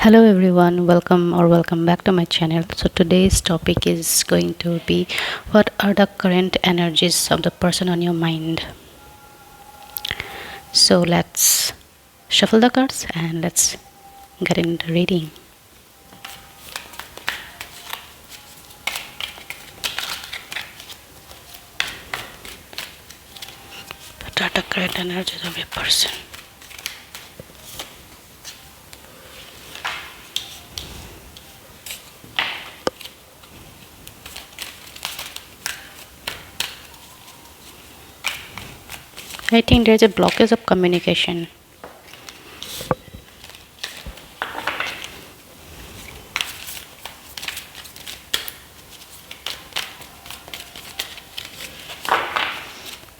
Hello everyone, welcome back to my channel. So today's topic is going to be what are the current energies of the person on your mind. So let's shuffle the cards and let's get into reading. What are the current energies of your person? I think there's a blockage of communication.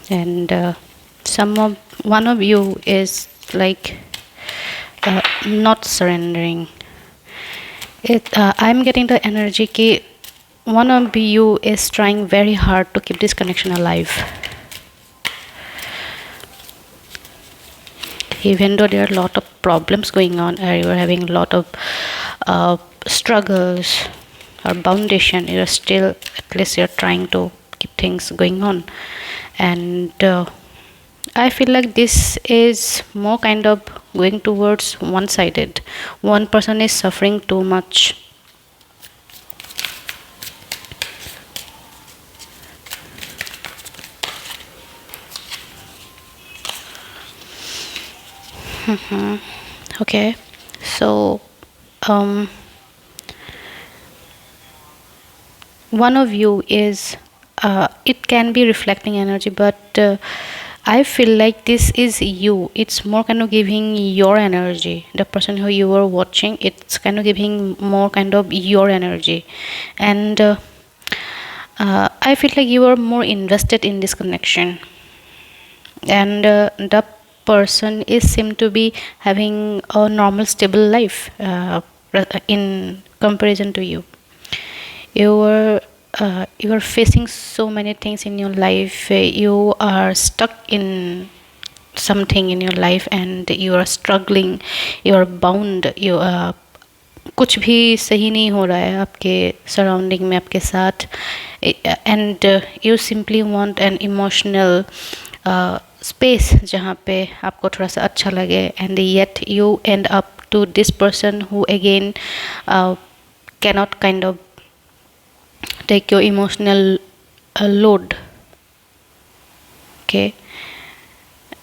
And one of you is like not surrendering. I'm getting the energy ki one of you is trying very hard to keep this connection alive. Even though there are a lot of problems going on, or you are having a lot of struggles or foundation, you're still, at least you're trying to keep things going on. And I feel like this is more kind of going towards one-sided. One person is suffering too much. Okay, so one of you is it can be reflecting energy, but I feel like this is you. It's more kind of giving your energy. The person who you were watching, it's kind of giving more kind of your energy. And I feel like you are more invested in this connection. And the person is seem to be having a normal stable life in comparison to you. You are facing so many things in your life. You are stuck in something in your life and you are struggling, you are bound, you कुछ भी सही नहीं हो रहा है आपके surrounding में आपके साथ, and you simply want an emotional space जहाँ पे आपको थोड़ा सा अच्छा लगे, and yet you end up to this person who again cannot kind of take your emotional load. Okay,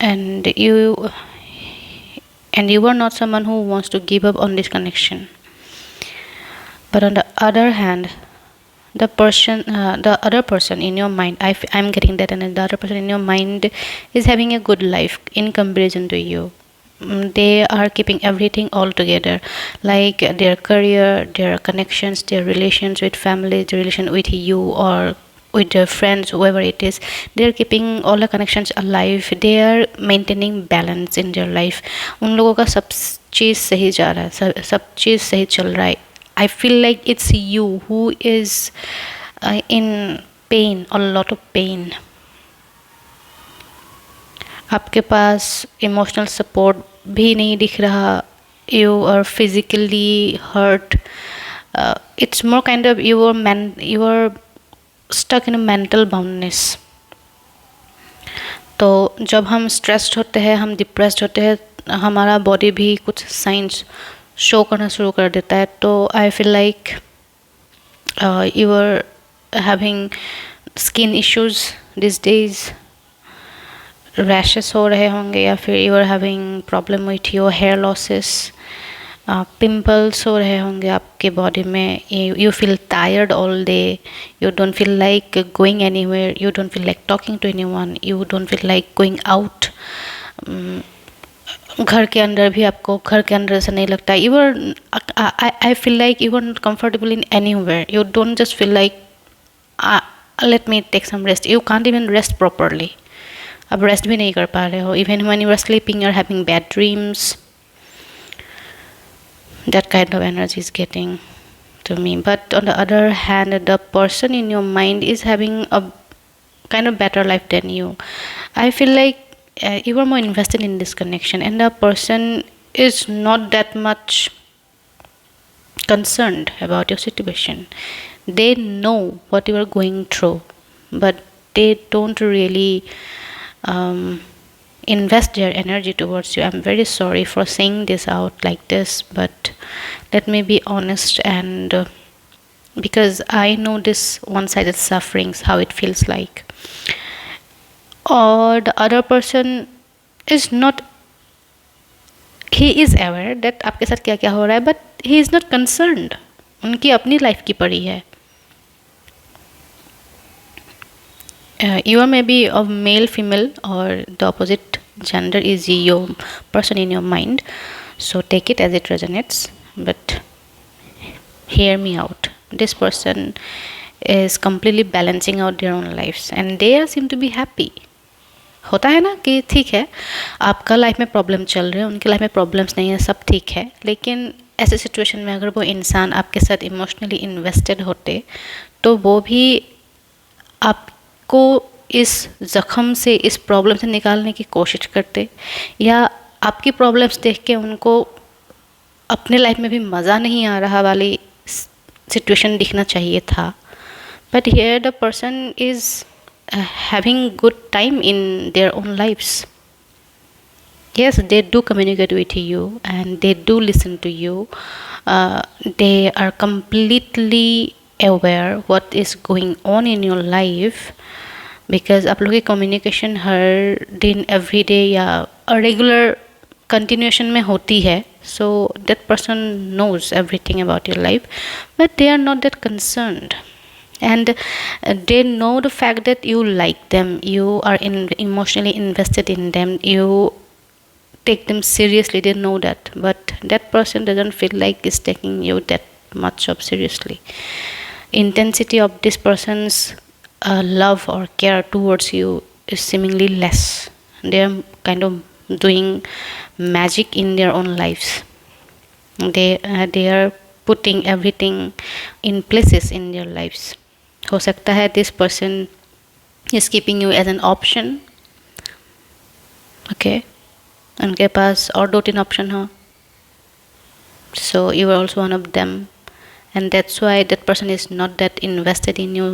and you are not someone who wants to give up on this connection. But on the other hand, the other person in your mind, I'm getting that, and the other person in your mind is having a good life in comparison to you. They are keeping everything all together, like their career, their connections, their relations with family, the relation with you or with their friends, whoever it is. They're keeping all the connections alive. They are maintaining balance in their life. उन लोगों का सब चीज़ सही जा रहा है, सब चीज़ सही चल रहा है. I feel like it's you who is in pain, a lot of pain. आपके पास इमोशनल सपोर्ट भी नहीं दिख रहा. You are physically hurt. It's more kind of you are stuck in mental boundness. तो जब हम स्ट्रेस्ड होते हैं, हम डिप्रेस्ड होते हैं, हमारा बॉडी भी कुछ साइंस शो करना शुरू कर देता है. तो I feel like you are having skin issues this days. Rashes हो रहे होंगे, या फिर you are having problem with your hair losses. Pimples हो रहे होंगे आपके बॉडी में. You feel tired all day. You don't feel like going anywhere. You don't feel like talking to anyone. You don't feel like going out. घर के अंदर भी आपको घर के अंदर ऐसा नहीं लगता. You are I feel like you are not comfortable in anywhere. You don't just feel like let me take some rest. You can't even rest properly. अब रेस्ट भी नहीं कर पा रहे हो. Even when you are sleeping you are having bad dreams. That kind of energy is getting to me. But on the other hand, the person in your mind is having a kind of better life than you. I feel like you are more invested in this connection, and the person is not that much concerned about your situation. They know what you are going through, but they don't really invest their energy towards you. I'm very sorry for saying this out like this, but let me be honest, and because I know this one-sided sufferings, how it feels like. Or the other person is not, he is aware that आपके साथ क्या क्या हो रहा है, but he is not concerned. उनकी अपनी life की पड़ी है. You are maybe of male, female, or the opposite gender is your person in your mind. So take it as it resonates. But hear me out. This person is completely balancing out their own lives, and they seem to be happy. होता है ना कि ठीक है, आपका life में problem चल रहे हैं, उनके लाइफ में प्रॉब्लम्स नहीं है, सब ठीक है, लेकिन ऐसे सिचुएशन में अगर वो इंसान आपके साथ इमोशनली इन्वेस्टेड होते तो वो भी आपको इस ज़ख़म से, इस प्रॉब्लम से निकालने की कोशिश करते, या आपकी प्रॉब्लम्स देख के उनको अपने लाइफ में भी मज़ा नहीं आ रहा वाली सिचुएशन दिखना चाहिए था. But here the person is having good time in their own lives. Yes, they do communicate with you and they do listen to you. They are completely aware what is going on in your life, because आप लोग की communication हर दिन every day या a regular continuation में होती है. So that person knows everything about your life, but they are not that concerned. And they know the fact that you like them, you are emotionally invested in them, you take them seriously, they know that, but that person doesn't feel like is taking you that much of seriously. Intensity of this person's love or care towards you is seemingly less. They are kind of doing magic in their own lives. They are putting everything in places in their lives. हो सकता है this person is keeping you as an option. Okay, उनके पास और 2-3 option हो, so you are also one of them, and that's why that person is not that invested in you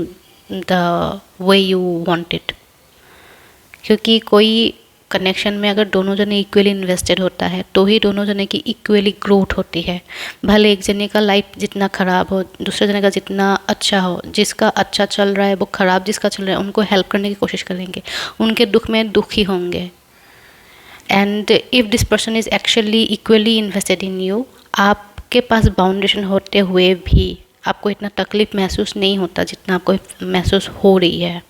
the way you want it. क्योंकि कोई connection में अगर दोनों जने इक्वली इन्वेस्टेड होता है तो ही दोनों जने की इक्वली ग्रोथ होती है. भले एक जने का लाइफ जितना ख़राब हो, दूसरे जने का जितना अच्छा हो, जिसका अच्छा चल रहा है वो ख़राब जिसका चल रहा है उनको हेल्प करने की कोशिश करेंगे, उनके दुख में दुखी होंगे. And if this person is actually equally invested in you, आपके पास बाउंडेशन होते हुए भी आपको इतना तकलीफ महसूस नहीं होता जितना आपको महसूस हो रही है.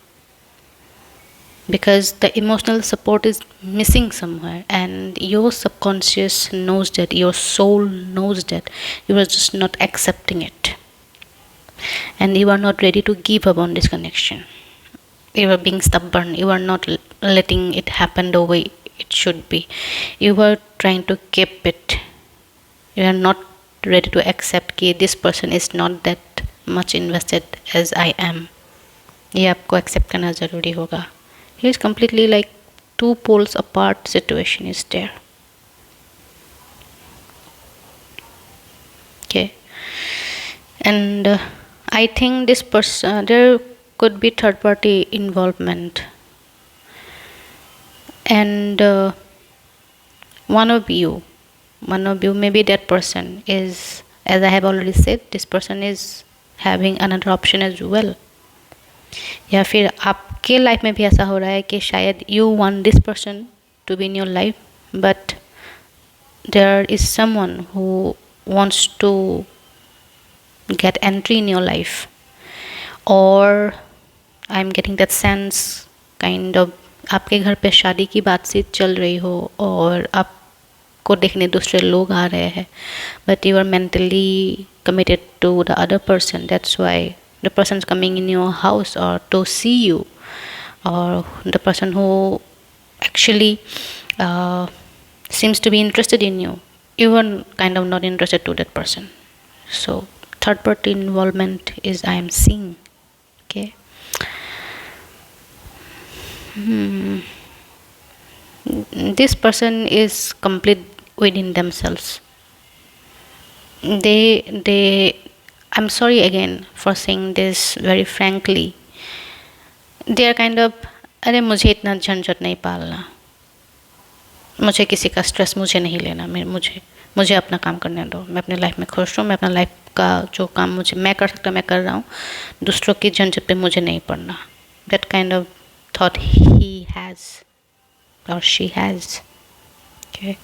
Because the emotional support is missing somewhere, and your subconscious knows that, your soul knows that, you are just not accepting it, and you are not ready to give up on this connection. You are being stubborn, you are not letting it happen the way it should be, you are trying to keep it, you are not ready to accept that this person is not that much invested as I am. ये आपको accept करना ज़रूरी होगा. He is completely like 2 poles apart situation is there. Okay, and I think this person, there could be third party involvement, and one of you, maybe that person is, as I have already said, this person is having another option as well. या फिर आपके life में भी ऐसा हो रहा है कि शायद you want this person to be in your life, but there is someone who wants to get entry in your life, और I am getting that sense kind of आपके घर पे शादी की बातचीत चल रही हो और आपको देखने दूसरे लोग आ रहे हैं, but you are mentally committed to the other person. That's why the person is coming in your house or to see you, or the person who actually seems to be interested in you, you are kind of not interested to that person. So third party involvement is I am seeing. Okay. This person is complete within themselves. they I'm sorry again for saying this very frankly, they are kind of, अरे मुझे इतना झंझट नहीं पालना, मुझे किसी का stress मुझे नहीं लेना, मुझे अपना काम करने दो, मैं अपने लाइफ में खुश हूँ, मैं अपना लाइफ का जो काम मुझे मैं कर सकता मैं कर रहा हूँ, दूसरों की झंझट पे मुझे नहीं पड़ना. That kind of thought he has or she has. Okay.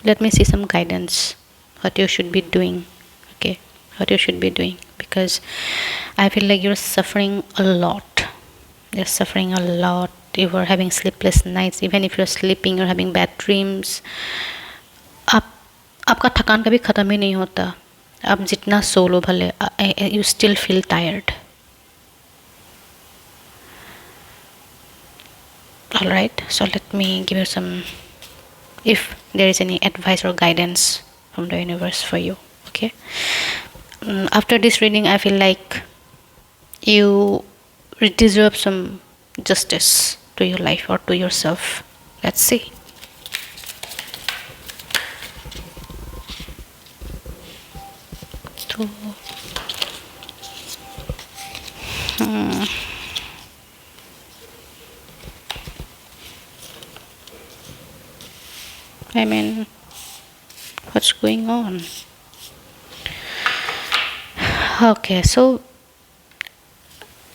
Let me see some guidance what you should be doing. Okay, what you should be doing, because I feel like you're suffering a lot. You're suffering a lot. You are having sleepless nights. Even if you're sleeping, you're having bad dreams. आपका थकान कभी ख़त्म ही नहीं होता. आप जितना सो लो भले, you still feel tired. Alright, so let me give you some, if there is any advice or guidance from the universe for you. Okay, after this reading I feel like you deserve some justice to your life or to yourself. Let's see. So I mean, what's going on? Okay, so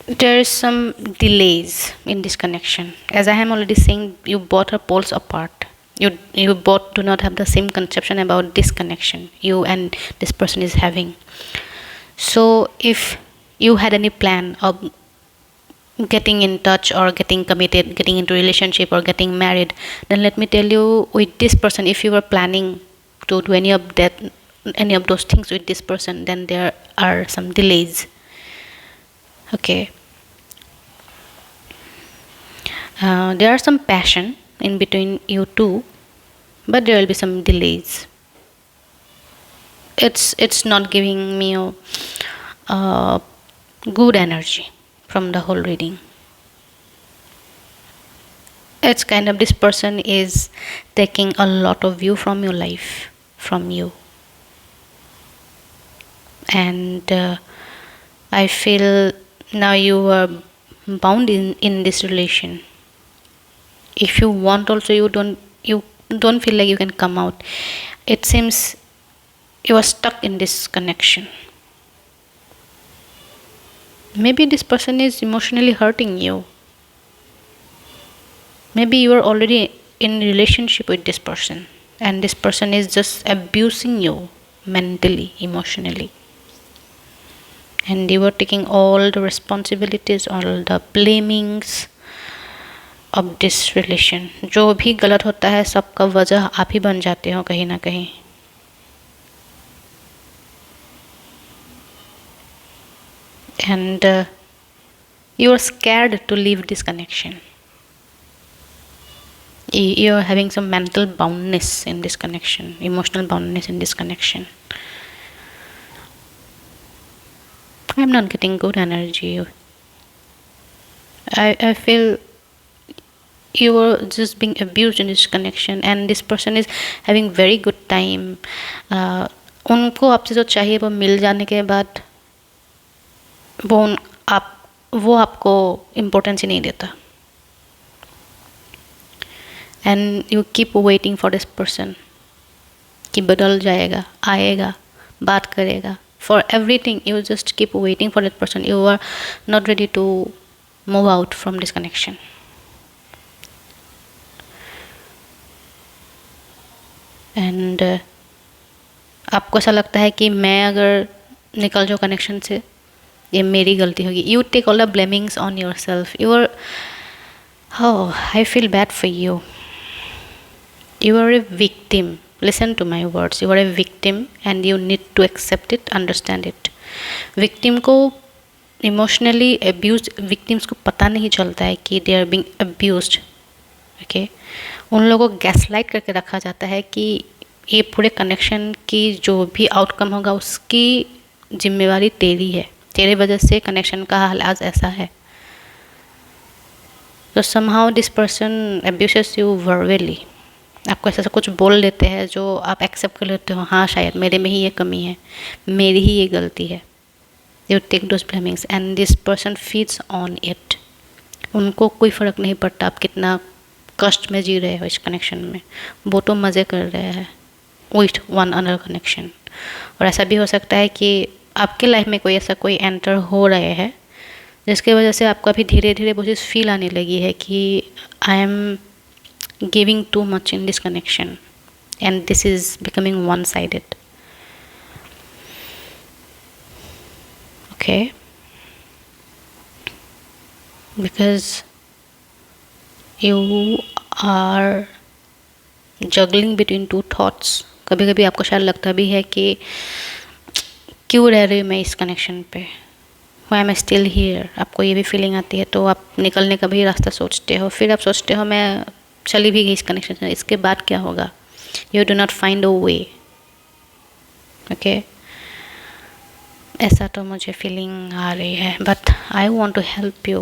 there is some delays in this connection. As I am already saying, you both are poles apart. You both do not have the same conception about this connection you and this person is having. So if you had any plan of getting in touch or getting committed, getting into relationship or getting married, then let me tell you, with this person, if you were planning to do any of those things with this person, then there are some delays. Okay, there are some passion in between you two, but there will be some delays. It's not giving me a good energy from the whole reading. It's kind of, this person is taking a lot of you from your life, from you, and I feel now you are bound in this relation. If you want also, you don't feel like you can come out. It seems you are stuck in this connection. Maybe this person is emotionally hurting you. Maybe you are already in relationship with this person and this person is just abusing you mentally, emotionally, and you are taking all the responsibilities, all the blamings of this relation. जो भी गलत होता है सबका वजह आप ही बन जाते हो कहीं ना कहीं. And you are scared to leave this connection. You are having some mental boundness in this connection, emotional boundness in this connection. I'm not getting good energy. I feel you are just being abused in this connection, and this person is having very good time. उनको आपसे जो चाहिए वो मिल जाने के बाद वो आपको इम्पोर्टेंस ही नहीं देता. And you keep waiting for this person कि बदल जाएगा, आएगा, बात करेगा. For everything you just keep waiting for that person. You are not ready to move out from this connection. And आपको ऐसा लगता है कि मैं अगर निकल जाऊँ कनेक्शन से ये मेरी गलती होगी. You take all the blamings on yourself. You are, oh, I feel bad for you. You are a victim. Listen to my words. You are a victim and you need to accept it, understand it. Victim को emotionally abused victims को पता नहीं चलता है कि they are being abused. Okay? उन लोगों को गैसलाइट करके रखा जाता है कि ये पूरे कनेक्शन की जो भी आउटकम होगा उसकी जिम्मेवारी तेरी है, तेरे वजह से कनेक्शन का हाल आज ऐसा है. तो somehow this person abuses you verbally. आपको ऐसा कुछ बोल देते हैं जो आप एक्सेप्ट कर लेते हो, हाँ शायद मेरे में ही ये कमी है, मेरी ही ये गलती है. You take those blamings and this person feeds on it. उनको कोई फ़र्क नहीं पड़ता आप कितना कष्ट में जी रहे हो इस कनेक्शन में, वो तो मज़े कर रहे हैं विथ वन अनदर कनेक्शन. और ऐसा भी हो सकता है कि आपके लाइफ में कोई ऐसा कोई एंटर हो रहे हैं जिसकी वजह से आपको अभी धीरे धीरे वो चीज़ फील आने लगी है कि I am giving too much in this connection and this is becoming one sided. Okay, because you are juggling between two thoughts. कभी कभी आपको शायद लगता भी है कि क्यों रह रही हूँ मैं इस कनेक्शन पे, Why am I still here. आपको ये भी फीलिंग आती है तो आप निकलने का भी रास्ता सोचते हो, फिर आप सोचते हो मैं चली भी गई इस कनेक्शन से, इसके बाद क्या होगा. You do not find a way. Okay. ऐसा तो मुझे फीलिंग आ रही है, but I want to help you,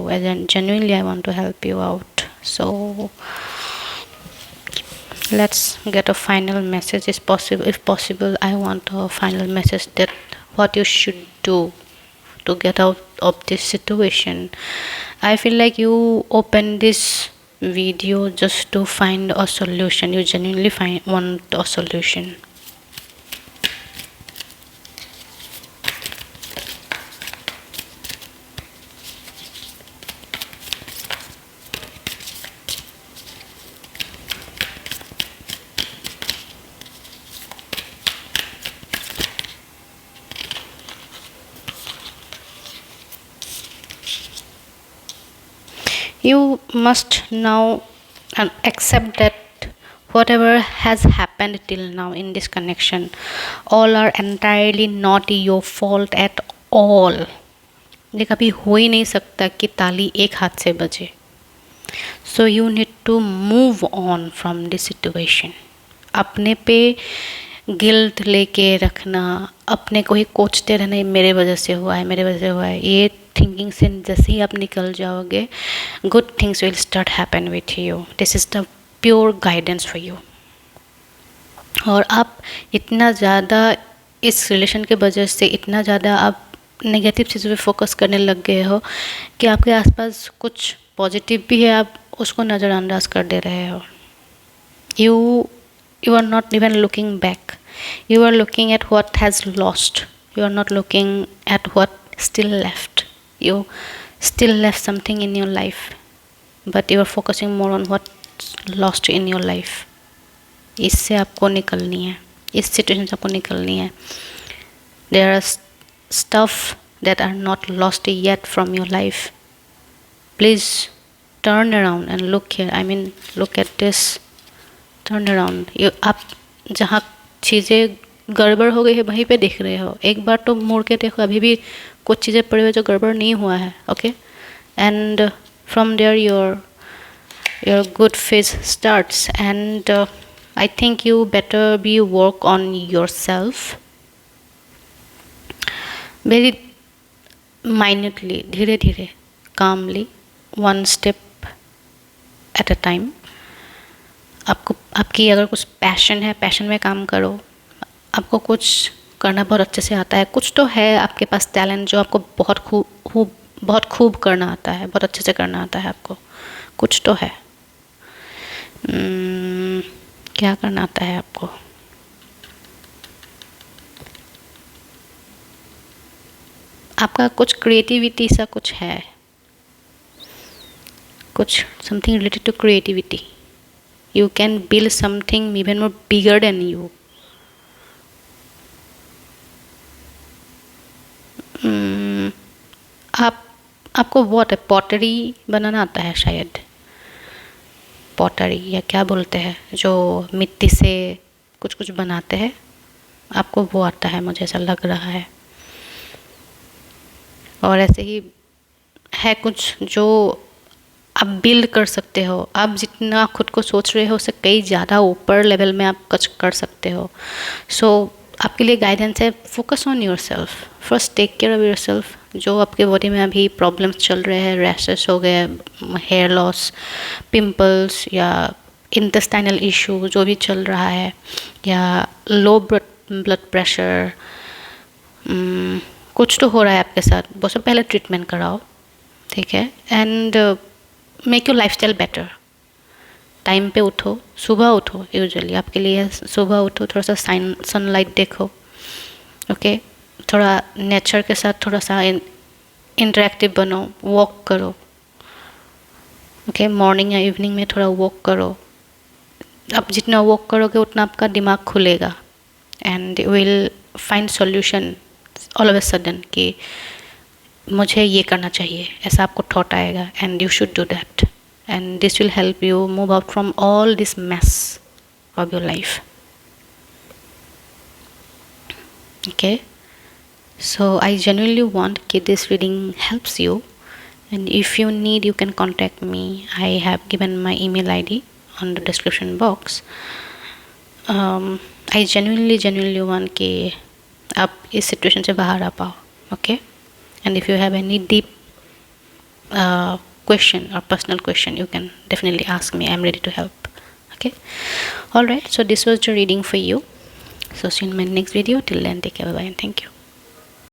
genuinely I want to help you out. So let's get a final message if possible. I want a final message that what you should do to get out of this situation. I feel like you opened this video just to find a solution. You genuinely want a solution. You must now accept that whatever has happened till now in this connection, all are entirely not your fault at all. ये कभी हो ही नहीं सकता कि ताली एक हाथ से बजे. So you need to move on from this situation. अपने पे गिल्ट लेके रखना, अपने को ही कोचते रहना, मेरे वजह से हुआ है, मेरे वजह से हुआ है, ये थिंकिंग से जैसे ही आप निकल जाओगे, good things will start happen with you. This is the pure guidance for you. और आप इतना ज़्यादा इस रिलेशन के वजह से इतना ज़्यादा आप नेगेटिव चीज़ों पे फोकस करने लग गए हो कि आपके आसपास कुछ पॉजिटिव भी है, आप उसको नज़रअंदाज कर दे रहे हो. You are not even looking back. You are looking at what has lost. You are not looking at what still left. You still left something in your life, but you are focusing more on what's lost in your life. इससे आपको निकलनी है, इस situation से आपको निकलनी है. There are stuff that are not lost yet from your life. Please turn around and look here. I mean, look at this. Turn around. आप जहाँ चीज़ें गड़बड़ हो गई है वहीं पे देख रहे हो, एक बार तो मुड़ के देखो, अभी भी कुछ चीज़ें पड़ी हुई जो गड़बड़ नहीं हुआ है. Okay, and from there your good phase starts. And I think you better be work on your self very minutely, धीरे धीरे, calmly, one step at a time. आपकी अगर कुछ पैशन है, पैशन में काम करो. आपको कुछ करना बहुत अच्छे से आता है, कुछ तो है आपके पास टैलेंट जो आपको बहुत खूब करना आता है, बहुत अच्छे से करना आता है आपको, कुछ तो है. क्या करना आता है आपको? आपका कुछ क्रिएटिविटी सा कुछ है, कुछ something related to creativity. You can build something even more bigger than you. आपको what है, पॉटरी बनाना आता है शायद, पॉटरी या क्या बोलते हैं, जो मिट्टी से कुछ कुछ बनाते हैं, आपको वो आता है, मुझे ऐसा लग रहा है. और ऐसे ही है कुछ जो आप बिल्ड कर सकते हो. आप जितना खुद को सोच रहे हो उससे कई ज़्यादा ऊपर लेवल में आप कुछ कर सकते हो. सो आपके लिए गाइडेंस है, focus on your self first, take care of yourself, जो आपके बॉडी में अभी प्रॉब्लम्स चल रहे हैं, रैशेस हो गए, हेयर लॉस, पिंपल्स या इंटेस्टाइनल इशू जो भी चल रहा है, या लो ब्लड प्रेशर, कुछ तो हो रहा है आपके साथ, वो सब पहले ट्रीटमेंट कराओ, ठीक है। And make your lifestyle better. Time पे उठो, सुबह उठो, यूजुअली आपके लिए सुबह उठो, थोड़ा सा सनलाइट देखो, ओके। थोड़ा नेचर के साथ थोड़ा सा इंटरेक्टिव बनो, वॉक करो, ओके। मॉर्निंग या इवनिंग में थोड़ा वॉक करो। आप जितना वॉक करोगे उतना आपका दिमाग खुलेगा, and you will find solution all of a sudden कि मुझे ये करना चाहिए, ऐसा आपको थॉट आएगा, and you should do that, and this will help you move out from all this mess of your life, okay. So I genuinely want that this reading helps you, and if you need you can contact me. I have given my email ID on the description box. I genuinely want कि आप इस situation से बाहर आ पाओ, okay. And if you have any deep question or personal question, you can definitely ask me. I'm ready to help, okay. All right, so this was the reading for you. So see you in my next video. Till then, take care, bye bye, and thank you.